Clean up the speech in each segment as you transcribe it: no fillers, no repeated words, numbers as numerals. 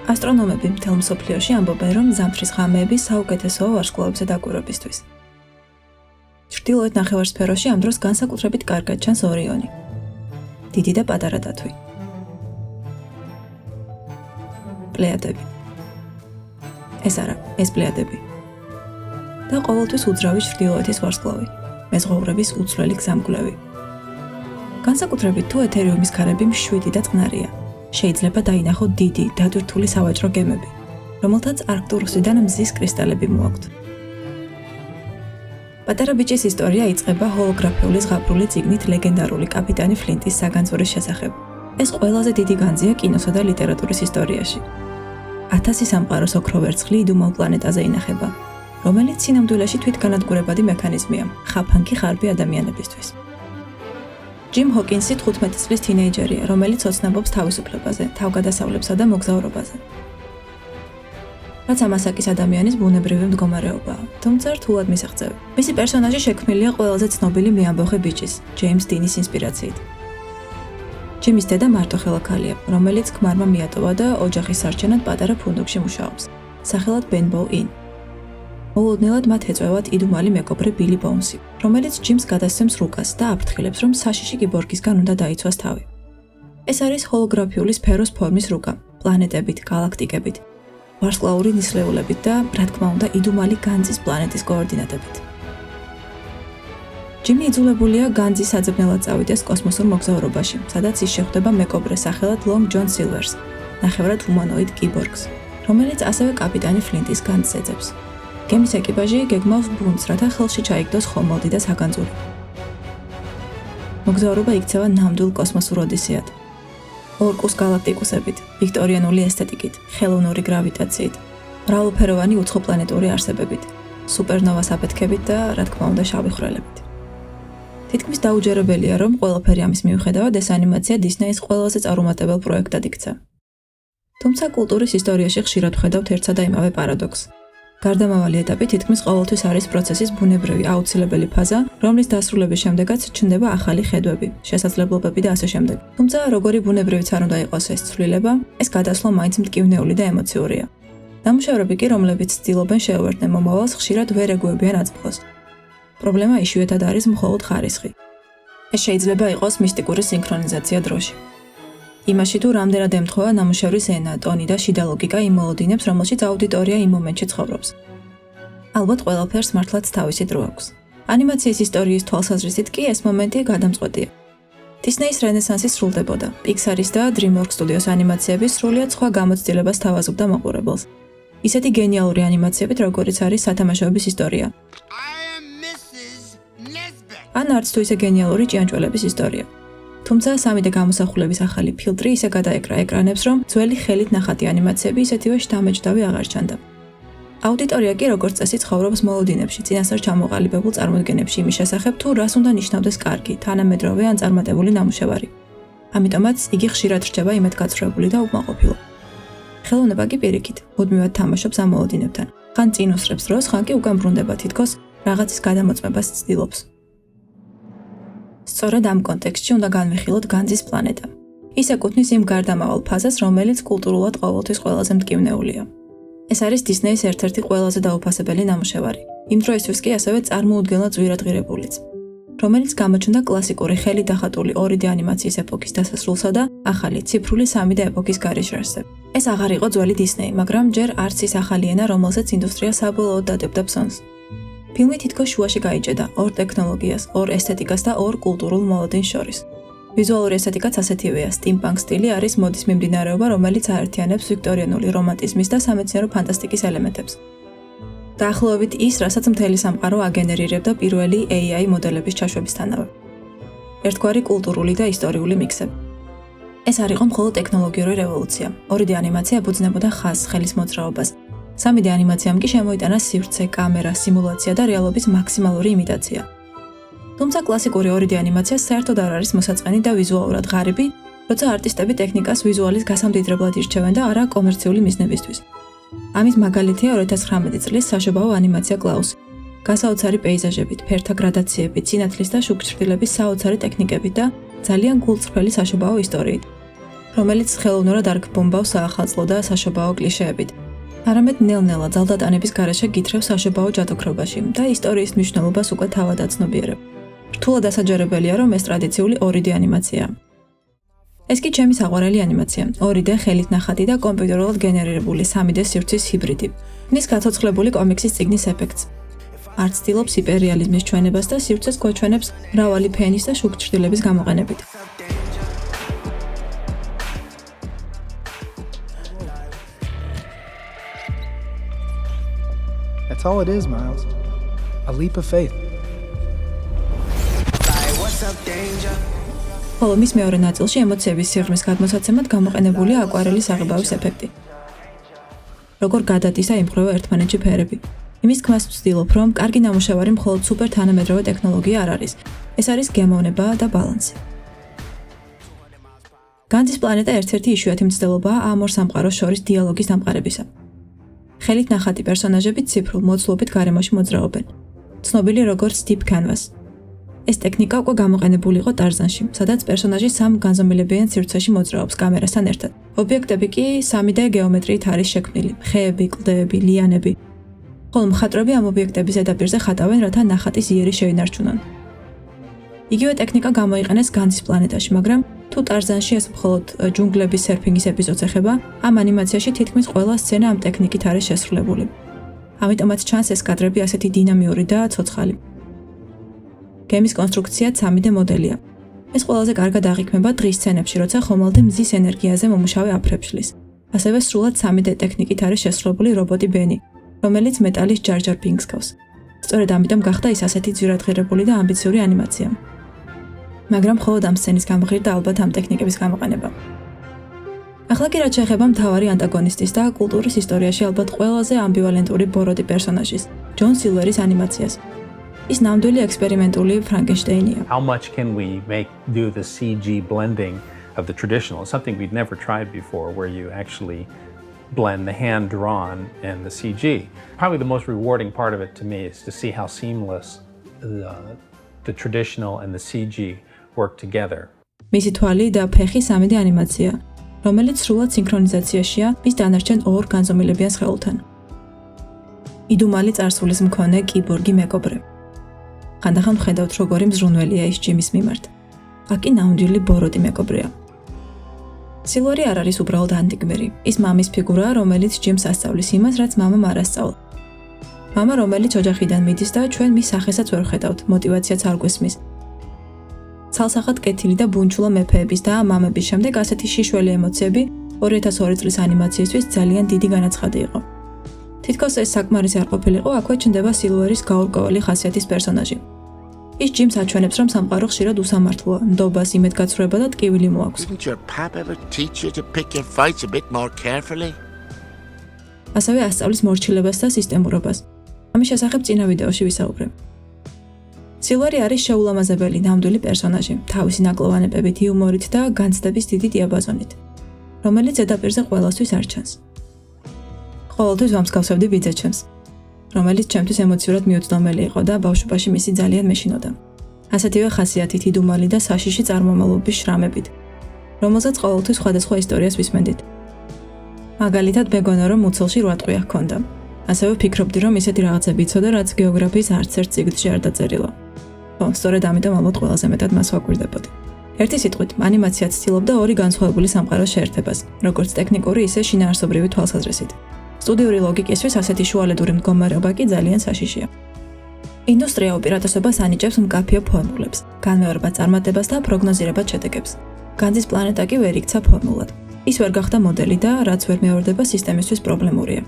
ასტრონომები მთელ მსოფლიოში ამბობენ, რომ ზამთრის ღამეები საუკეთესოა ვარსკვლავებზე დაკვირვებისთვის. ჩრდილოეთ ნახევარსფეროში ამ დროს განსაკუთრებით კარგად ჩანს ორიონი, დიდი და პატარა დათვი. პლეიადები. ეს პლეიადები. და ყოველთვის უძრავი ჩრდილოეთის ვარსკვლავი, მეზღვაურების უცვლელი გზამკვლევი. განსაკუთრებით თუ ეთერიუმის ქარები მშვიდი და წყნარია, შეიძლება დაინახოთ დიდი, დადვირთული სავაჭრო გემები, რომელთაც არქტურუსიდან მზის კრისტალები მოაქვთ. პატარა ბიჭის ისტორია იწყება ჰოლოგრაფიული ზღაპრული წიგნით ლეგენდარული კაპიტანი ფლინტის საგანძვრის შესახებ. ეს ყველაზე დიდი განძია კინოსა და ლიტერატურის ისტორიაში. 1000 სამყაროს ოქრო ვერცხლი იდუმალ პლანეტაზე ინახება, რომელიც სინამდვილეში თვითგანადგურებადი მექანიზმია, ხაფანგი ხარბი ადამიანებისთვის. ჯიმ ჰოკინსი 15 წლის თინეიჯერია, რომელიც ოცნებობს თავისუფლებაზე, თავგადასავლებსა და მოგზაურობაზე. რაც ამასაკის ადამიანის ბუნებრივი მდგომარეობაა, თუმცა რთულად მისაღწევი. მისი პერსონაჟი შექმნილია ყველაზე ცნობილი მეამბოხე ბიჭის, ჯეიმს დინის ინსპირაციით. ჯიმის დედა მარტოხელა ქალია, რომელიც ქმარმა მიატოვა და ოჯახის სარჩენად პატარა ფუნდუკში მუშაობს, სახელად ბენბოუ ინ. მოულოდნელად მათ ეწევათ იდუმალი მეკობრე ბილი ბოუნსი, რომელიც ჯიმს გადასცემს რუკას და აფრთხილებს, რომ საშიში კიბორგისგან უნდა დაიცვას თავი. ეს არის ჰოლოგრაფიული სფეროს ფორმის რუკა, პლანეტებით, გალაქტიკებით, ვარსკვლავური ნისლეულებით და, რა თქმა უნდა, იდუმალი განძის პლანეტის კოორდინატებით. ჯიმი იძულებულია განძის საძებნელად წავიდეს კოსმოსურ მოგზაურობაში, სადაც ის შეხვდება მეკობრეს სახელად ლონგ ჯონ სილვერს, ნახევრად ჰუმანოიდ კიბორგს, რომელიც ასევე კაპიტანი ფლინტის განძს ეძებს. გემის ეკიპაჟი გეგმავს ბუნდს, რათა ხელში ჩაიგდოს ხომალდი და საგანძური. მოგზაურობა იქცევა ნამდვილ კოსმოსურ ოდისეად. ორკუს გალაქტიკუსებით, ვიქტორიანული ესთეტიკით, ხელოვნური გრავიტაციით, მრავალფეროვანი უცხოპლანეტური არსებებით, სუპერნოვას აფეთქებით და, რა თქმა უნდა, შავი ხვრელებით. თითქმის დაუჯერებელია, რომ ყველაფერი ამის მიუხედავად ეს ანიმაცია დისნეის ყველაზე წარუმატებელ პროექტად იქცა. თუმცა კულტურის ისტორიაში ხშირად ვხედავთ ერთსა და იმავე პარადოქსს. გარდამავალი ეტაპი თითქმის ყოველთვის არის პროცესის ბუნებრივი აუცილებელი ფაზა, რომლის დასრულების შემდეგაც ჩნდება ახალი ხედვები, შესაძლებლობები და ასე შემდეგ. თუმცა როგორი ბუნებრივიც არ უნდა იყოს ეს ცვლილება, ეს გადასვლა მაინც მტკივნეული და ემოციურია. ნამუშევრები კი, რომლებიც ცდილობენ შეუერთდნენ მომავალს, ხშირად ვერ ეგუებიან აწმყოს. პრობლემა იშვიათად არის მხოლოდ ხარისხი. ეს შეიძლება იყოს მისტიკური სინქრონიზაცია დროში. იმაში თუ რამდენად ემთხვევა ნამუშევრის ენა, ტონი და შიდა ლოგიკა იმ მოლოდინებს, რომელშიც აუდიტორია იმ მომენტში ცხოვრობს. ალბათ ყველაფერს მართლაც თავისი დრო აქვს. ანიმაციის ისტორიის თვალსაზრისით კი ეს მომენტი გადამწყვეტია. დისნეის რენესანსი სრულდებოდა. პიქსარის და DreamWorks სტუდიოს ანიმაციები სრულიად სხვა გამოცდილებას თავაზობდა მაყურებელს. ისეთი გენიალური ანიმაციებით, როგორიც არის სათამაშოების ისტორია. ან არც თუ ისე გენიალური ჭიანჭველების ისტორია. თუმცა 3D გამოსახულების ახალი ფილტრი ისე გადაეკრა ეკრანებს, რომ ძველი ხელით ნახატი ანიმაციები ისეთივე შთამეჯდავი აღარ ჩანდა. აუდიტორია კი როგორც წესი ცხოვრობს მოლოდინებში, წინასწარ ჩამოყალიბებულ წარმოდგენებში იმის შესახებ, თუ რას უნდა ნიშნავდეს კარგი, თანამედროვე ან წარმატებული ნამუშევარი. ამიტომაც იგი ხშირად რჩება იმედგაცრუებული და უკმაყოფილო. ხელოვნება კი პირიქით, მუდმივად თამაშობს ამ მოლოდინებთან. ხან წინ უსწრებს დროს, ხან კი უკან ბრუნდება, თითქოს რაღაცის გადამოწმებას ცდილობს. სწორედ ამ კონტექსტში უნდა განვიხილოთ განძის პლანეტა. ის ეკუთვნის იმ გარდამავალ ფაზას, რომელიც კულტურულად ყოველთვის ყველაზე მტკივნეულია. ეს არის დისნეის ერთ-ერთი ყველაზე დაუფასებელი ნამუშევარი. იმ დროისთვის კი ასევე წარმოუდგენლად ძვირადღირებულიც, რომელიც გამოჩნდა კლასიკური ხელით დახატული 2D ანიმაციის ეპოქის დასასრულსა და ახალი ციფრული 3D ეპოქის გარიჟრასზე. ეს აღარ იყო ძველი დისნეი, მაგრამ ჯერ არც ის ახალი ენა, რომელსაც ინდუსტრია საბოლოოდ დადებდა ფსონს. ფილმი თითქოს შუაში გაიჭედა ორ ტექნოლოგიას, ორ ესთეტიკას და ორ კულტურულ მოლოდინს შორის. ვიზუალური ესთეტიკაც ასეთივეა, სტიმპანკ სტილი არის მოდის მიმდინარეობა, რომელიც აერთიანებს ვიქტორიანული რომანტიზმის და სამეცნიერო ფანტასტიკის ელემენტებს. დაახლოებით ის, რასაც მთელი სამყარო აგენერირებდა პირველი AI მოდელების ჩაშვებისთანავე. ერთგვარი კულტურული და ისტორიული მიქსები. ეს არ იყო მხოლოდ ტექნოლოგიური რევოლუცია. 2D ანიმაცია ეფუძნებოდა ხაზს, ხელის მოძრაობას. 3D ანიმაციამ კი შემოიტანა სივრცე, კამერა, სიმულაცია და რეალობის მაქსიმალური იმიტაცია. თუმცა კლასიკური 2D ანიმაცია საერთოდ არ არის მოსაწყენი და ვიზუალურად ღარიბი, როცა არტისტები ტექნიკას ვიზუალის გასამდიდრებლად ირჩევენ და არა კომერციული მიზნებისთვის. ამის მაგალითია 2019 წლის საშობაო ანიმაცია კლაუსი. გასაოცარი პეიზაჟებით, ფერთა გრადაციებით, სინათლის და შუქჭრდილების საოცარი ტექნიკებით და ძალიან გულწრფელი საშობაო ისტორიით. რომელიც ხელოვნურად არ გბომბავს საახალწლო და საშობაო კლიშეებით. არამედ ნელ-ნელა ძალდატანების გარეშე გითხრევს საშობაო ჯადოქრობაში და ისტორიის მნიშვნელობას უკვე თავად აცნობიერებ. რთულად დასაჯერებელია, რომ ეს ტრადიციული 2D ანიმაციაა. ეს კი ჩემი საყვარელი ანიმაცია, 2D ხელით ნახატი და კომპიუტერულად გენერირებული 3D სივრცის ჰიბრიდი. ნის გაცოცხლებული კომიქსის წიგნის ეფექტს. არ ცდილობს ჰიპერრეალიზმის ჩვენებას და სივრცეს გვაჩვენებს მრავალი ფენის და შუქჭრილების გამოყენებით. That's all it is, Miles. A leap of faith. ხოლო მის მეორე ნაწილში ემოციების სიღრმის გადმოსაცემად გამოყენებულია აკვარელის აღებავის ეფექტი. როგორ გადადის და იმღვრევა ერთმანეთში ფერები. იმის თქმას ვცდილობ, რომ კარგი ნამუშევარი მხოლოდ სუპერ თანამედროვე ტექნოლოგია არ არის. ეს არის გემოვნება და ბალანსი. განძის პლანეტა ერთ-ერთი იშვიათი მცდელობაა ამ ორ სამყაროს შორის დიალოგის დამყარებისა. ხელით ნახატი პერსონაჟები ციფრულ მოცულობით გარემოში მოძრაობენ. ცნობილი როგორც Deep Canvas. ეს ტექნიკა უკვე გამოყენებული იყო ტარზანში, სადაც პერსონაჟი სამ განზომილებიან სივრცეში მოძრაობს კამერასთან ერთად. ობიექტები კი 3D გეომეტრიით არის შექმნილი: ხეები, კლდეები, ლიანები. ხოლო მხატვრები ამ ობიექტების ზედაპირზე ხატავენ, რათა ნახატის იერი შეინარჩუნონ. იგივე ტექნიკა გამოიყენეს განძის პლანეტაში, მაგრამ თუ ტარზანში ეს მხოლოდ ჯუნგლების სერფინგის ეპიზოდს ეხება, ამ ანიმაციაში თითქმის ყველა სცენა ამ ტექნიკით არის შესრულებული. ამიტომაც ჩანს ეს კადრები ასეთი დინამიური და ცოცხალი. გემის კონსტრუქცია 3D მოდელია. ეს ყველაზე კარგად აღიქმება დღის სცენებში, როცა ხომალდი მზის ენერგიაზე მომუშავე აფრებს. ასევე სრულად 3D ტექნიკით არის შესრულებული რობოტი ბენი, რომელიც მეტალის ჯარ ჯარ ბინგს გავს. სწორედ ამიტომ გახდა ის ასეთი ძვირადღირებული და ამბიციური ანიმაცია. მაგრამ მხოლოდ ამ სცენის გამღირდა ალბათ ამ ტექნიკების გამოყენება. ახლა კი რაც შეეხება მთავარი ანტაგონისტის და კულტურის ისტორიაში ალბათ ყველაზე ამბივალენტური ბოროტი პერსონაჟის, ჯონ სილვერის ანიმაციას. ის ნამდვილი ექსპერიმენტული ფრანკენშტეინია. How much can we do the CG blending of the traditional? Something we'd never tried before, where you actually blend the hand drawn and the CG. Probably the most rewarding part of it to me is to see how seamless the traditional and the CG work together. მისი თვალი და ფეხი 3D ანიმაცია, რომელიც სრულად სინქრონიზაციაშია მის დანარჩენ ორ განზომილებიან სხეულთან. იდუმალი წარსულის მქონე კიბორგი მეკობრე. ხანდახან ვხედავთ, როგორი მზრუნველია ის ჯიმის მიმართ. აკი ნამდვილი ბოროტი მეკობრეა. სილვერი არ არის უბრალოდ ანტიგმერი. ის მამის ფიგურაა, რომელიც ჯიმს ასწავლის იმას, რაც მამამ არ ასწავლა. მამა, რომელიც ოჯახიდან მიდის და ჩვენ მის სახესაც ვერ ხედავთ, мотиваციაც არ გვესმის. ცალსახად კეთილი და ბუნჩულა მეფეების და მამების შემდეგ ასეთი შიშველი ემოციები 2002 წლის ანიმაციისთვის ძალიან დიდი განაცხადი იყო. თითქოს ეს საკმარისი არ ყოფილიყო, აქვე ჩნდება სილვერის გაურკვეველი ხასიათის პერსონაჟი. ის ჯიმს აჩვენებს, რომ სამყარო ხშირად უსამართლოა, ნდობას, იმედგაცრუება და ტკივილი მოაქვს. Didn't your pap ever teach you to pick your fights a bit more carefully? ასევე ასწავლის მორჩილებას და სისტემურობას. ამის შესახებ წინა ვიდეოში ვისაუბრებ. სილვერი არის შეულამაზებელი ნამდვილი პერსონაჟი, თავისი ნაკლოვანებებით, იუმორით და განცდების დიდი დიაპაზონით, რომელიც ზედაპირზე ყველასთვის არ ჩანს. ყოველთვის ვამსგავსებდი ბიძაჩემს, რომელიც ჩემთვის ემოციურად მიუწვდომელი იყო და ბავშვობაში მისი ძალიან მეშინოდა. ასეთივე ხასიათით იდუმალი და საშიში წარმომავლობის შრამებით, რომელზეც ყოველთვის სხვადასხვა ისტორიას ვისმენდით. მაგალითად, მეგონა რომ უცელში 8 ტყვია ჰქონდა. ასევე ვფიქრობდი, რომ ისეთი რაღაცები იცოდა, რაც გეოგრაფიის არც ერთ წიგნში არ დაწერილა. სწორედ ამიტომ ალბათ ყველაზე მეტად მას ვაკვირდებოდი. ერთი სიტყვით, ანიმაცია ცდილობდა ორი განსხვავებული სამყაროს შეერთებას, როგორც ტექნიკური, ისე შინაარსობრივი თვალსაზრისით. სტუდიური ლოგიკისთვის ასეთი შუალედური მდგომარეობა კი ძალიან საშიშია. ინდუსტრია უპირატესობას ანიჭებს მკაფიო ფორმულებს, განმეორებად წარმატებას და პროგნოზირებად შედეგებს. განძის პლანეტა კი ვერ იქცა ფორმულად. ის ვერ გახდა მოდელი და რაც ვერ მეორდება სისტემისთვის პრობლემურია.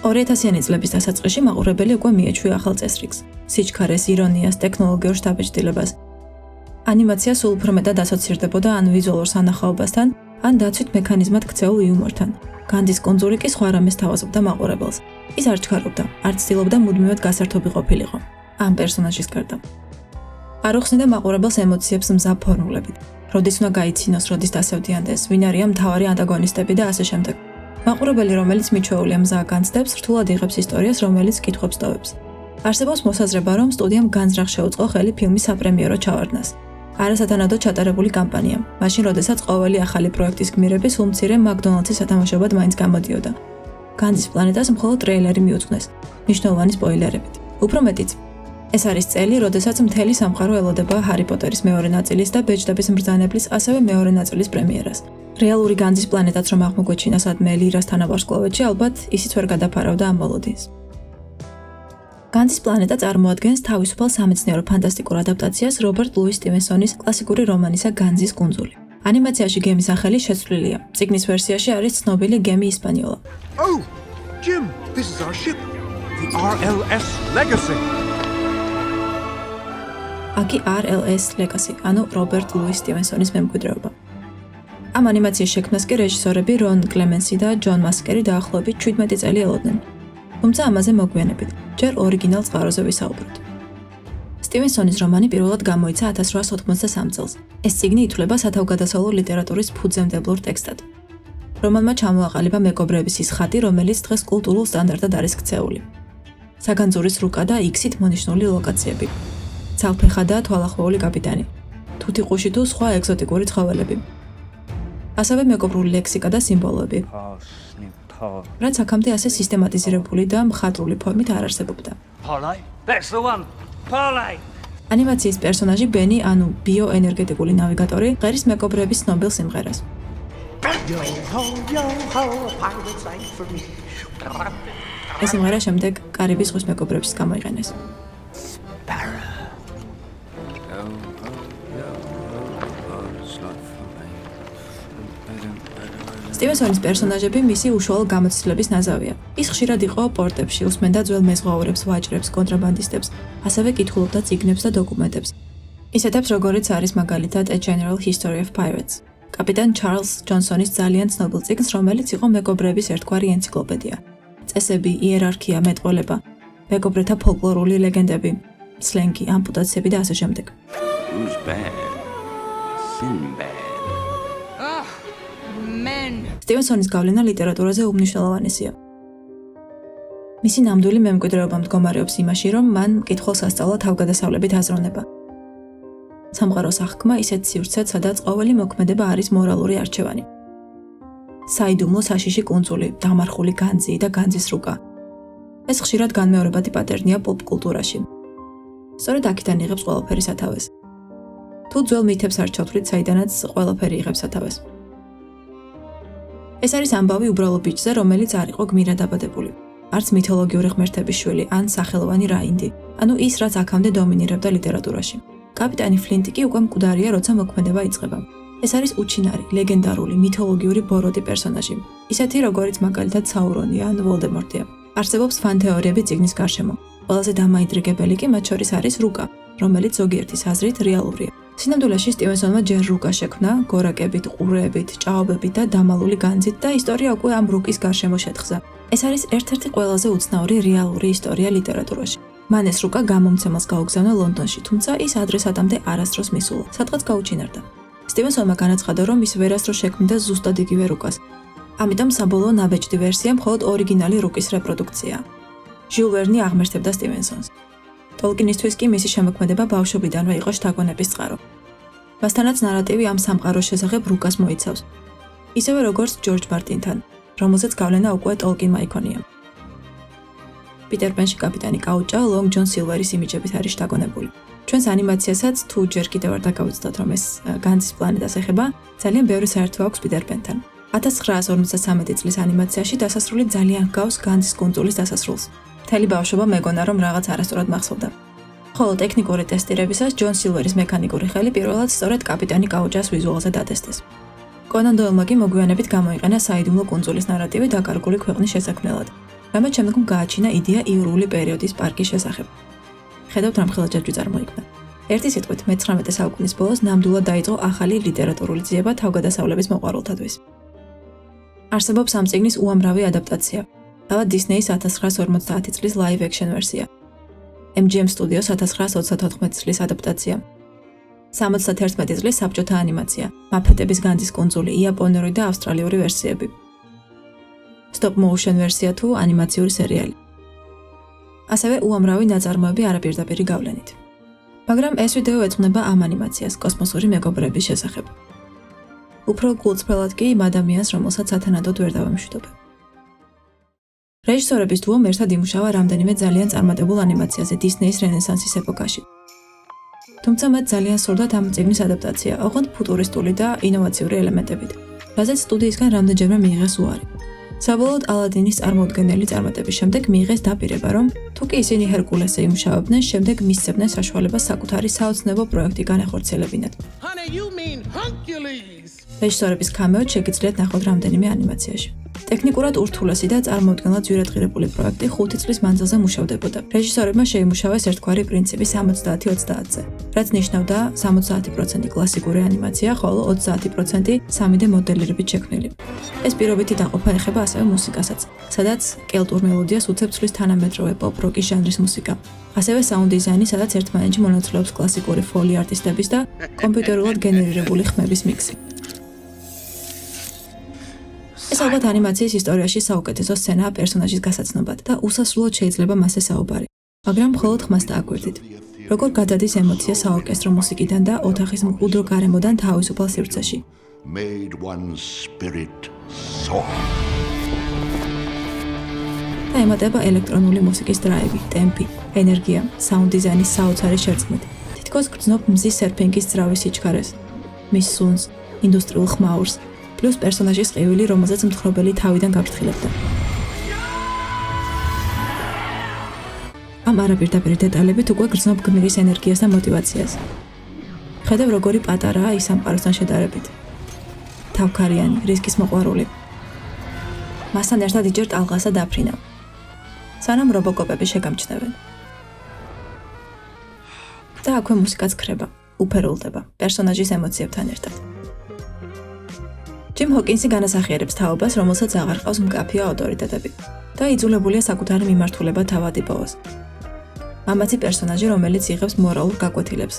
2000-იანი წლების დასაწყისში მაყურებელი უკვე მიეჩვია ახალ წესრიგს, სიჩქარეს, ირონიას, ტექნოლოგიურ შთაბეჭდილებას. ანიმაცია სულ უფრო მეტად ასოცირდებოდა ან ვიზუალურ სანახაობასთან, ან დაცვით მექანიზმად ქცეულ იუმორთან. განძის კუნძული კი სხვა რამეს თავაზობდა მაყურებელს. ის არ ჩქარობდა, არ ცდილობდა მუდმივად გასართობი ყოფილიყო ამ პერსონაჟის გარდა. არ უხსნიდა მაყურებელს ემოციებს მზაბ ფორმულებით. როდის უნდა გაიცინოს, როდის დასევდიანდეს, ვინ არიან მთავარი ანტაგონისტები და ასე შემდეგ. მაყურებელი, რომელიც მიჩვეულია მზა განცდებს, რთულად იღებს ისტორიას, რომელიც კითხვებს ტოვებს. არსებობს მოსაზრება, რომ სტუდიამ განზრახ შეუწყო ხელი ფილმის საპრემიერო ჩავარდნას. არასათანადო ჩატარებული კამპანია. მაშინ, როდესაც ყოველი ახალი პროექტის გმირები სულ მცირე მაკდონალდსის სათამაშოებად მაინც გამოდიოდა. განძის პლანეტას მხოლოდ ტრეილერი მიუძღვნეს, მნიშვნელოვანი სპოილერებით. უფრო მეტიც, ეს არის წელი, როდესაც მთელი სამყარო ელოდება ჰარი პოტერის მეორე ნაწილის და ბეჭდების მბრძანებლის, ასევე მეორე ნაწილის პრემიერას. რეალური განძის პლანეტაც რომ აღმოგვეჩინა სადმე ლირას თანავარსკვლავედში, ალბათ ისიც ვერ გადაფარავდა ამ მოლოდინს. განძის პლანეტა წარმოადგენს თავისუფალ სამეცნიერო ფანტასტიკურ ადაპტაციას რობერტ ლუის სტივენსონის კლასიკური რომანისა განძის კუნძული. ანიმაციაში გემის სახელი შეცვლილია. წიგნის ვერსიაში არის ცნობილი გემი ისპანიოლა. Oh, Jim, this is our ship, the RLS Legacy. Aki RLS Legacy, ანუ რობერტ ლუის სტივენსონის მემკვიდრეობა. ამ ანიმაციის შექმნას კი რეჟისორები რონ კლემენსი და ჯონ მასკერი დაახლოებით 17 წელი ელოდნენ. თუმცა ამაზე მოგვიანებით, ჯერ ორიგინალ წყაროზე ვისაუბროთ. სტივენსონის რომანი პირველად გამოიცა 1883 წელს. ეს წიგნი ითვლება სათავგადასავლო ლიტერატურის ფუძემდებლურ ტექსტად. რომანმა ჩამოაყალიბა მეკობრეების ის ხატი, რომელიც დღეს კულტურულ სტანდარტად არის ქცეული. საგანძურის რუკა და იქსით მონიშნული ლოკაციები. ცალფეხა და თვალახვეული კაპიტანი. თუთიყუში თუ სხვა ეგზოტიკური ცხოველები. ასევე მეკობრული ლექსიკა და სიმბოლოები. რაც აქამდე ასე სისტემატიზირებული და მხატვრული ფორმით არ არსებობდა. ანიმაციის პერსონაჟი ბენი, ანუ ბიოენერგეტიკული ნავიგატორი, ღერის მეკობრეების ცნობილ სიმღერას. ეს სიმღერა შემდეგ კარიბის ზღვის მეკობრეებშიც გამოიყენეს. სტივენსონის პერსონაჟები მისი უშუალო გამოცდილების ნაზავია. ის ხშირად იყო პორტებში, უსმენდა ძველ მეზღვაურებს, ვაჭრებს, კონტრაბანდისტებს, ასევე კითხულობდა წიგნებს და დოკუმენტებს. ისეთებს, როგორიც არის მაგალითად A General History of Pirates. კაპიტან ჩარლზ ჯონსონის ძალიან ცნობილ წიგნს, რომელიც იყო მეკობრეების ერთგვარი ენციკლოპედია. წესები, იერარქია, მეტყველება, მეკობრეთა ფოლკლორული ლეგენდები, სლენგი, ამპუტაციები და ასე შემდეგ. Who's bad? Sinbad. სტივენსონის გავლენა ლიტერატურაზე უმნიშვნელოვანესია. მისი ნამდვილი მემკვიდრეობა მდგომარეობს იმაში, რომ მან მკითხველს ასწავლა თავგადასავლებით აზროვნება. სამყაროს აღქმა ისეთ სივრცეც, სადაც ყოველი მოქმედება არის მორალური არჩევანი. საიდუმლო საშიში კუნძული, დამარხული განძი და განძის რუკა. ეს ხშირად განმეორებადი პატერნია პოპ კულტურაში. სწორედ აქედან იღებს ყველაფერი სათავეს. თუ ძველ მითებს არ ჩავთვლით, საიდანაც ყველაფერი იღებს სათავეს. ეს არის ამბავი უბრალო ბიჭზე, რომელიც არ იყო გმირად დაბადებული. არც მითოლოგიური ღმერთების შვილი, ან სახელოვანი რაინდი, ანუ ის, რაც აქამდე დომინირებდა ლიტერატურაში. კაპიტანი ფლინტი კი უკვე მკვდარია, როცა მოქმედება იწყება. ეს არის უჩინარი, ლეგენდარული, მითოლოგიური ბოროტი პერსონაჟი, ისეთი, როგორიც მაგალითად საურონი ან ვოლდემორტია. არსებობს ფან-თეორიები წიგნის გარშემო. ყველაზე დამაინტრიგებელი კი მათ შორის არის რუკა, რომელიც ზოგიერთის აზრით რეალურია. სინამდვილეში სტივენსონმა ჯერ რუკა შექმნა, გორაკებით, ყურეებით, ჭაობებით და დამალული განძით და ისტორია უკვე ამ რუკის გარშემო შეთხზა. ეს არის ერთ-ერთი ყველაზე უცნაური რეალური ისტორია ლიტერატურაში. მან ეს რუკა გამომცემელს გაუგზავნა ლონდონში, თუმცა ის ადრესატამდე არასდროს მისულა, სადღაც გაუჩინარდა. სტივენსონმა განაცხადა, რომ ის ვერასდროს შექმნიდა ზუსტად იგივე რუკას. ამიტომ საბოლოო ნაბეჭდი ვერსია მხოლოდ ორიგინალი რუკის რეპროდუქციაა. ჟიულ ვერნი აღმერთებდა სტივენსონს. ტოლკინისთვის კი მისი შემოქმედება ბავშვობიდანვე იყო შთაგონების წყარო. მასთანაც ნარატივი ამ სამყაროს შესახებ რუკას მოიცავს. ისევე როგორც ჯორჯ მარტინთან, რომელზეც გავლენა უკვე ტოლკინმა იქონია. პიტერ პენში კაპიტანი კაუჭა ლონგ ჯონ სილვერის იმიჯებით არის შთაგონებული. ჩვენს ანიმაციასაც თუ ჯერ კიდევ არ დაგავიწყდათ, რომ ეს განძის პლანეტას ეხება, ძალიან ბევრი საერთო აქვს პიტერ პენთან. 1953 წლის ანიმაციაში დასასრული ძალიან ჰგავს განძის კუნძულის დასასრულს. მთელი ბავშვობა მეგონა, რომ რაღაც არასწორად მახსოვდა. ხოლო ტექნიკური ტესტირებისას ჯონ სილვერის მექანიკური ხელი პირველად სწორედ კაპიტანი კაუჭას ვიზუალზე დატესტეს. კონან დოილმა კი მოგვიანებით გამოიყენა საიდუმლო კუნძულის ნარატივი დაკარგული ქვეყნის შესაქმნელად, რამაც შემდგომ გააჩინა იდეა იურული პერიოდის პარკის შესახებ. ხედავთ რა მხოლოდ ჯაჭვი წარმოიქმნა. ერთი სიტყვით, მე-19 საუკუნის ბოლოს ნამდვილად დაიწყო ახალი ლიტერატურული ძიება თავგადასავლების მოყვარულთათვის. არსებობს ამ წიგნის უამრავი ადაპტაცია. თავად დისნეის 1950 წლის live action ვერსია. MGM Studios 1934 წლის ადაპტაცია. 71 წლის საბჭოთა ანიმაცია, მაფეტების განძის კუნძული, იაპონური და ავსტრალიური ვერსიები. Stop motion ვერსია თუ ანიმაციური სერიალი. ასევე უამრავი ნაწარმოები არაპირდაპირი გავლენით. მაგრამ ეს ვიდეო ეძღვნება ამ ანიმაციას კოსმოსური მეგობრების შესახებ. უფრო გულწრფელად კი იმ ადამიანს, რომელსაც სათანადოდ ვერ დავამშვიდობებ. რეჟისორების დუომ ერთად იმუშავა რამდენიმე ძალიან წარმატებულ ანიმაციაზე დისნეის რენესანსის ეპოქაში. თუმცა მათ ძალიან სურდათ ამ წიგნის ადაპტაცია, ოღონდ ფუტურისტული და ინოვაციური ელემენტებით, რაზეც სტუდიისგან რამდენჯერმე მიიღეს უარი. საბოლოოდ ალადინის წარმოუდგენელი წარმატების შემდეგ მიიღეს დაპირება, რომ თუ კი ისინი ჰერკულესზე იმუშავებდნენ, შემდეგ მისცემდნენ საშუალებას საკუთარი საოცნებო პროექტი განახორციელებინათ. რეჟისორების კამეოდ შეგიძლიათ ნახოთ რამდენიმე ანიმაციაში. ტექნიკურად ურთულესი და წარმოუდგენლად ძვირადღირებული პროექტი 5 წლის მანძილზე მუშავდებოდა. რეჟისორებმა შეიმუშავეს ერთგვარი პრინციპი 70-30-ზე, რაც ნიშნავდა 70% კლასიკური ანიმაცია, ხოლო 30% 3D მოდელირებით შექმნილი. ეს პირობითი დაყოფა ეხება ასევე მუსიკასაც, სადაც კელტურ მელოდიას უცებ ცვლის თანამედროვე პოპ-როკის ჟანრის მუსიკა. ასევე საუნდ დიზაინი, სადაც ერთმანეთში მონაწილეობს კლასიკური ფოლი არტისტების და კომპიუტერულად გენერირებული ხმების მიქსი. ეს ალბათ ანიმაციის ისტორიაში საუკეთესო სცენაა პერსონაჟის გასაცნობად და უსასრულოდ შეიძლება მასზე საუბარი, მაგრამ მხოლოდ ხმას დააკვირდით. როგორ გადადის ემოცია საორკესტრო მუსიკიდან და ოთახის მყუდრო გარემოდან თავისუფალ სივრცეში. Made one spirit soar. და ემატება ელექტრონული მუსიკის დრაივი, ტემპი, ენერგია, საუნდ დიზაინის საოცარი შერწყმით. თითქოს გრძნობ მზის სერფინგის ძრავის სიჩქარეს, მის სუნს, ინდუსტრიულ ხმაურს, პლუს პერსონაჟის ყივილი, რომელზეც მთხრობელი თავიდან გაფრთხილებდა. ამ არაპირდაპირ დეტალებით უკვე გრძნობ გმირის ენერგიას და мотивაციას. ხედავ როგორი პატარაა ის სამყაროსთან შედარებით. თავქარიანი, რისკის მოყვარული. მასთან ერთად იჯერ ტალღასა დაფრინავ. სანამ რობოკოპები შეგამჩნევენ. და აქვე მუსიკაც ქრება, უფერულდება პერსონაჟის ემოციებთან ერთად. ჯიმ ჰოკინსი განასახიერებს თაობას, რომელსაც აღარ ყავს მკაფიო ავტორიტეტები და იძულებულია საკუთარი მიმართულება თავად იპოვოს. მამაცი პერსონაჟი, რომელიც იღებს მორალურ გაკვეთილებს.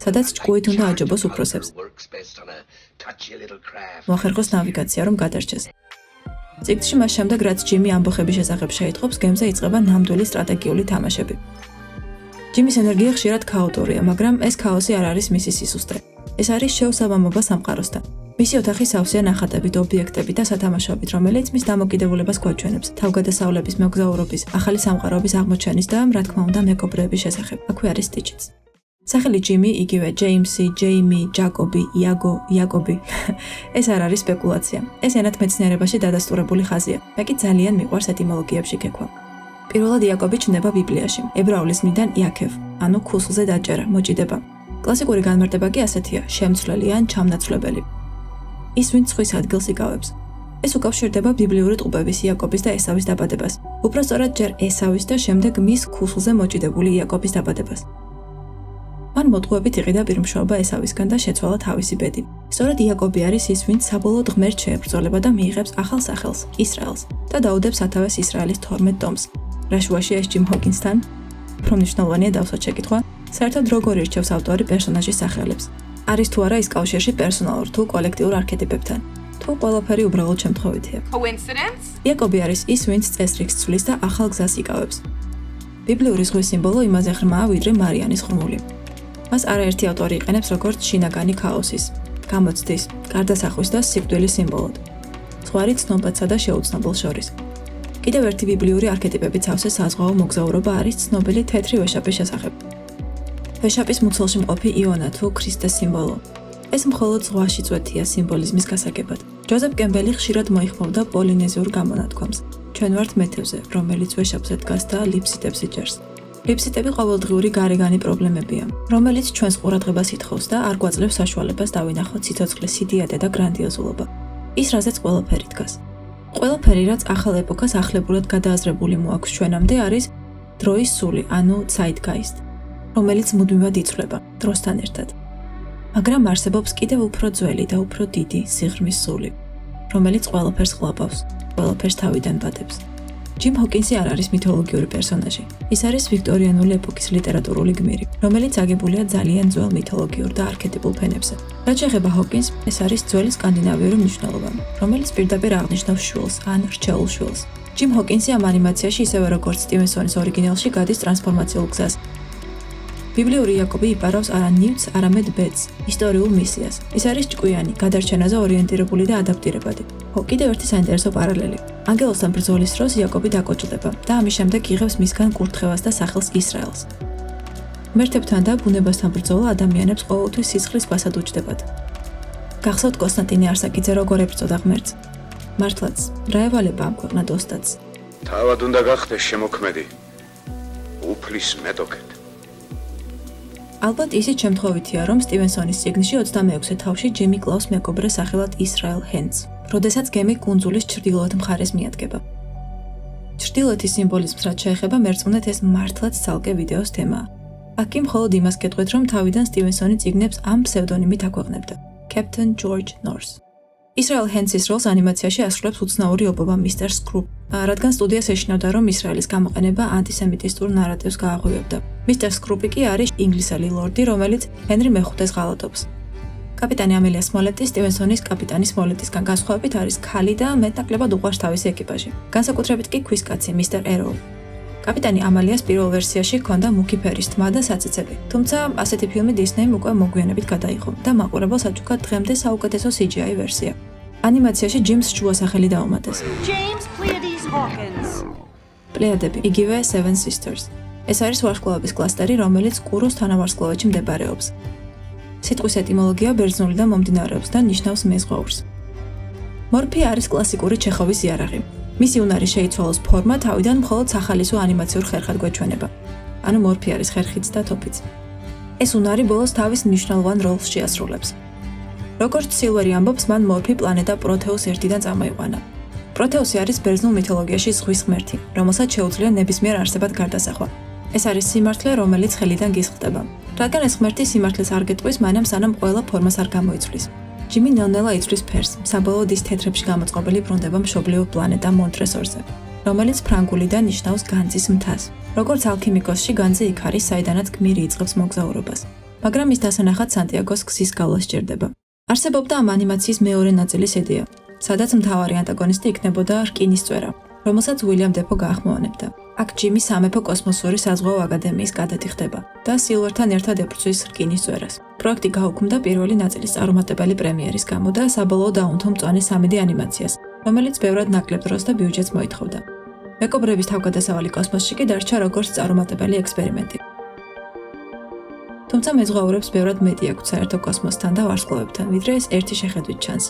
სადაც ჭკუით უნდა აჯობოს უფროსებს. მოახერხოს ნავიგაცია, რომ გადარჩეს. წიგნში მას შემდეგ, რაც ჯიმი ამბოხების შესახებ შეიტყობს, გემზე იწყება ნამდვილი სტრატეგიული თამაშები. ჯიმის ენერგია ხშირად ქაოტურია, მაგრამ ეს ქაოსი არ არის მისი სისუსტე. ეს არის შეუსაბამობა სამყაროსთან. მისი ოთახი სავსეა ნახატებით, ობიექტებით და სათამაშოებით, რომელიც მის დამოკიდებულებას გვაჩვენებს თავგადასავლების, მოგზაურობის, ახალი სამყაროების აღმოჩენის და, რა თქმა უნდა, მეგობრების შესახებ. აქვე არის სტიჩიც. სახელი ჯიმი, იგივე ჯეიმსი, ჯეიმი, ჯაკობი, იაკობი. ეს არ არის სპეკულაცია. ეს ენათმეცნიერებაში დადასტურებული ხაზია. მე კი ძალიან მიყვარს ეტიმოლოგიებში გექვა. პირველად იაკობი ჩნდება ბიბლიაში, ებრაულის მიდან იაქევ, ანუ ქუსლზე დაჭერა, მოჭიდება. კლასიკური განმარტება კი ასეთია: შემცვლელი ან ჩამნაცვლებელი. ის ვინც ხვის ადგილს იკავებს. ეს უკავშირდება ბიბლიური ტყუპების იაკობის და ესავის დაბადებას. უпростоრად ჯერ ესავის და შემდეგ მის ქუსლზე მოჭიდებული იაკობის დაბადებას. მან მოტყუებით იყიდა პირმშობა ესავისგან და შეცვალა თავისი ბედი. სწორედ იაკობი არის ის, ვინც საბოლოოდ ღმერთს შეებრძოლება და მიიღებს ახალ სახელს, ისრაელს, და დაუდებს სათავეს ისრაელის 12 ტომს. რა შუაში ეს ჯიმ ჰოკინსთან? უფრო მნიშვნელოვანია დავსვათ შეკითხვა, საერთოდ როგორ ირჩევს ავტორი პერსონაჟის სახელებს? არის თუ არა ის კავშირში პერსონალურ თუ კოლექტიურ არქეტიპებთან? თუ ყველაფერი უბრალოდ შემთხვევითია? Coincidence? იაკობი არის ის, ვინც წესრიგს ცვლის და ახალ გზას იკავებს. ბიბლიური ზღვის სიმბოლო იმაზე ღრმაა, ვიდრე მარიანის ღრმული. მას არაერთი ავტორი იყენებს როგორც შინაგანი ქაოსის, გამოცდის, გარდასახვის და სიკვდილის სიმბოლოდ. ზღვარი ცნობაცა და შეუცნობელს შორის. კიდევ ერთი ბიბლიური არქეტიპებით სავსე საზღვაო მოგზაურობა არის ცნობილი თეთრი ვეშაპის შესახებ. ვეშაპის მუცელში მყოფი იონა თუ ქრისტეს სიმბოლო. ეს მხოლოდ ზღვაში წვეთია სიმბოლიზმის გასაგებად. ჯოზეფ კემბელი ხშირად მოიხმოვდა პოლინეზიურ გამონათქვამს. ჩვენ ვართ მეთევზე, რომელიც ვეშაპზე დგას და ლიფსიტებს იჭერს. ლიფსიტები ყოველდღიური გარეგანი პრობლემებია, რომელიც ჩვენს ყურადღებას ითხოვს და არ გვაძლევს საშუალებას დავინახოთ სიცოცხლის სიდიადე და გრანდიოზულობა. ის რაზეც ყველაფერი დგას. ყველაფერი, რაც ახალ ეპოქას ახლებურად გადააზრებული მოაქვს ჩვენამდე, არის დროის სული, ანუ zeitgeist, რომელიც მუდმივად იცვლება დროსთან ერთად. მაგრამ არსებობს კიდევ უფრო ძველი და უფრო დიდი სიღრმის სული, რომელიც ყველაფერს ხლაპავს, ყველაფერს თავიდან ბადებს. ჯიმ ჰოკინსი არ არის მითოლოგიური პერსონაჟი. ის არის ვიქტორიანული ეპოქის ლიტერატურული გმირი, რომელიც აგებულია ძალიან ძველ მითოლოგიურ და არქეტიპულ ფენებზე. რაც შეეხება ჰოკინს, ეს არის ძველი სკანდინავიური მნიშვნელობა, რომელიც პირდაპირ აღნიშნავს შვილს ან რჩეულ შვილს. ჯიმ ჰოკინსი ამ ანიმაციაში ისევე როგორც სტივენსონის ორიგინალში გადის ტრანსფორმაციულ გზას. ბიბლიური იაკობი იპარავს არა ნივთს, არამედ ბედს, ისტორიულ მისიას. ის არის ჭკვიანი, გადარჩენაზე ორიენტირებული და ადაპტირებადი. კიდევ ერთი საინტერესო პარალელი. ანგელოსთან ბრძოლის დროს იაკობი დაკოჭდება და ამის შემდეგ იღებს მისგან კურთხევას და სახელს ისრაელს. ღმერთებთან და ბუნებასთან ბრძოლა ადამიანებს ყოველთვის სისხლის ბასად უჯდებათ. გახსოვთ კონსტანტინე არსაკიძე როგორ ებრძოდა ღმერთს? მართლაც, რა ევალება ამ ქვეყნად ოსტატს? თავად უნდა გახდეს შემოქმედი. უფლის მეტოქეთ. ალბათ ისიც შემთხვევითია, რომ სტივენსონის წიგნში 26 თავში ჯიმი კლავს მეკობრე სახელად ისრაელ ჰენდს, როდესაც გემი კუნძულის ჩრდილოეთ მხარეს მიადგება. ჩრდილოეთის სიმბოლიზმს რაც შეეხება მერწმუნეთ ეს მართლაც ცალკე ვიდეოს თემაა. აქ კი მხოლოდ იმას გეტყვით, რომ თავიდან სტივენსონი წიგნებს ამ ფსევდონიმით აქვეყნებდა. Captain George North. ისრაელ ჰენდსის როლს ანიმაციაში ასრულებს უცნაური ობობა მისტერ სკრუპ, რადგან სტუდიას ეშინოდა, რომ ისრაელის გამოყენება ანტისემიტისტურ ნარატივს გააღვივებდა. მისტერ სკრუპი კი არის ინგლისელი ლორდი, რომელიც ჰენრი მეხუთეს ღალატობს. კაპიტანი ამელია სმოლეტი სტივენსონის კაპიტანი სმოლეტისგან განსხვავებით არის ქალი და მეტნაკლებად უყვარს თავისი ეკიპაჟი. განსაკუთრებით კი ქვის კაცი მისტერ ეროუ. კაპიტანი ამალიას პირველ ვერსიაში ჰქონდა მუქი ფერის თმა და საცეცები, თუმცა ასეთი ფილმი დისნეიმ უკვე მოგვიანებით გადაიღო და მაყურებელს აჩუქა დღემდე საუკეთესო CGI ვერსია. ანიმაციაში ჯიმს შუა სახელი დაუმატეს. James Pleiades Hawkins. პლეიადები, იგივე Seven Sisters. ეს არის ვარსკვლავების კლასტერი, რომელიც კუროს თანავარსკვლავედში მდებარეობს. სიტყვის ეტიმოლოგია ბერძნულიდან მომდინარეობს და ნიშნავს მეზღვაურს. მორფი არის კლასიკური ჩეხოვის იარაღი. მისი უნარი შეიცვალოს ფორმა თავიდან მხოლოდ სახალისო ანიმაციურ ხერხად გვეჩვენება. ანუ მორფი არის ხერხიც და თოფიც. ეს უნარი ბოლოს თავის მნიშვნელოვან როლს შეასრულებს. როგორც სილვერი ამბობს, მან მორფი პლანეტა პროთეუს 1-დან წამოიყვანა. პროთეუსი არის ბერძნულ მითოლოგიაში ზღვის ღმერთი, რომელსაც შეუძლია ნებისმიერ არსებად გარდასახვა. ეს არის სიმართლე, რომელიც ხელიდან გიზღდება. რადგან ეს ღმერთი სიმართლეს არ გეტყვის, მანამ სანამ ყველა ფორმას არ გამოიცვლის. ჯიმი ნელ-ნელა იცვლის ფერს, საბოლოოდ ის თეთრებში გამოწყობილი ბრუნდება მშობლიურ პლანეტა მონტრესორზე, რომელიც ფრანგულიდან ნიშნავს განძის მთას. როგორც ალქიმიკოსში, განძი იქ არის, საიდანაც გმირი იწყებს მოგზაურობას. მაგრამ მის დასანახად სანტიაგოს გზის გავლა სჭირდება. არსებობდა ამ ანიმაციის მეორე ნაწილის იდეა, სადაც მთავარი ანტაგონისტი იქნებოდა რკინის წვერა, რომელსაც უილიამ დეფო გაახმოვანებდა. აქ ჯიმი სამეფო კოსმოსური საზღვაო აკადემიის კადეტი ხდება და სილვერთან ერთად ეფრწვის რკინის წვერას. პროექტი გაუქმდა პირველი ნაწილის წარუმატებელი პრემიერის გამო და საბოლოოდ დაუნთო მწვანე 3D ანიმაციას, რომელიც ბევრად ნაკლებ დროს და ბიუჯეტს მოითხოვდა. მეკობრების თავგადასავალი კოსმოსში კი დარჩა როგორც წარუმატებელი ექსპერიმენტი. თუმცა მეზღვაურებს ბევრად მეტი აქვთ საერთო კოსმოსთან და ვარსკვლავებთან, ვიდრე ეს ერთი შეხედვით ჩანს.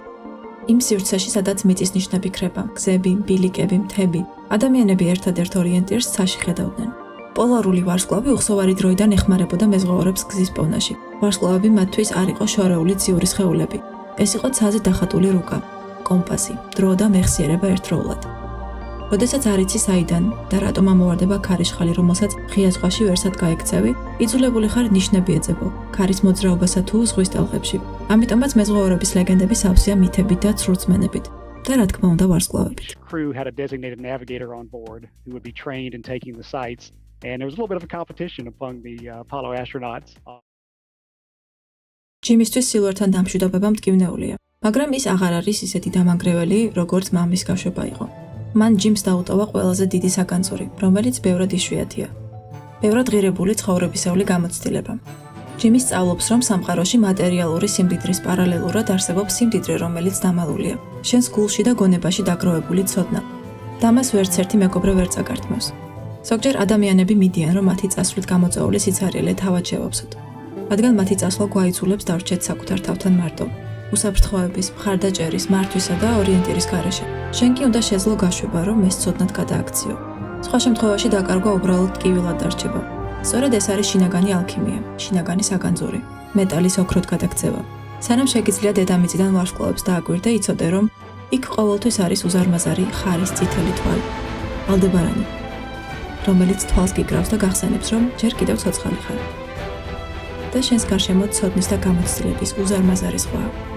იმ სივრცეში, სადაც მიწის ნიშნები ქრება, გზები, ბილიკები, მთები, ადამიანები ერთადერთ ორიენტირს ცაში ხედავდნენ. პოლარული ვარსკვლავი უხსოვარი დროიდან ეხმარებოდა მეზღვაურებს გზის პოვნაში. ვარსკვლავები მათთვის არ იყო შორეული ციური სხეულები. ეს იყო ცაზე დახატული რუკა, კომპასი, დრო და მეხსიერება ერთდროულად. როდესაც არ იცი საიდან და რატომ ამოვარდება ქარიშხალი, რომელსაც ღია ზღვაში ვერსად გაექცევი, იძულებული ხარ ნიშნები ეძებო, ქარის მოძრაობასა თუ ზღვის ტალღებში. ამიტომაც მეზღვაურების ლეგენდები სავსეა მითებით და ცრურწმენებით. და რა თქმა უნდა ვარსკვლავებით. Crew had a designated navigator on board who would be trained in taking the sights, and there was a little bit of a competition among the Apollo astronauts. ჯიმისთვის სილვერთან დამშვიდობება მტკივნეულია, მაგრამ ის აღარ არის ისეთი დამანგრეველი, როგორც მამის გაშვება იყო. მან ჯიმს დაუტოვა ყველაზე დიდი საგანძური, რომელიც ბევრად იშვიათია. ბევრად ღირებული ცხოვრებისეული გამოცდილება. ჯიმი სწავლობს, რომ სამყაროში მატერიალური სიმდიდრის პარალელურად არსებობს სიმდიდრე, რომელიც დამალულია. შენს გულში და გონებაში დაგროვებული ცოდნა. და მას ვერც ერთი მეგობრე ვერ წაგართმევს. ზოგჯერ ადამიანები მიდიან, რომ მათი წასვლით გამოწვეული სიცარიელე თავად შევავსოთ. რადგან მათი წასვლა გვაიძულებს დარჩეთ საკუთარ თავთან მარტო. უსაფრთხოების, მხარდაჭერის, მართვისა და ორიენტირის გარეშე. შენ კი უნდა შეძლო გაშვება, რომ ეს ცოდნად გადააქციო. სხვა შემთხვევაში დაკარგვა უბრალოდ ტკივილად დარჩება. სწორედ ეს არის შინაგანი ალქიმია, შინაგანი საგანძური, მეტალის ოქროთ გადაქცევა. სანამ შეგიძლია დედამიწიდან ვარსკვლავებს დააკვირდე, იცოდე, რომ იქ ყოველთვის არის უზარმაზარი ხარის წითელი თვალი, ალდებარანი, რომელიც თვალს გიკრავს და გახსენებს, რომ ჯერ კიდევ ცოცხალი ხარ. და შენს გარშემო ცოდნის და გამოცდილების უზარმაზარი ზღვაა.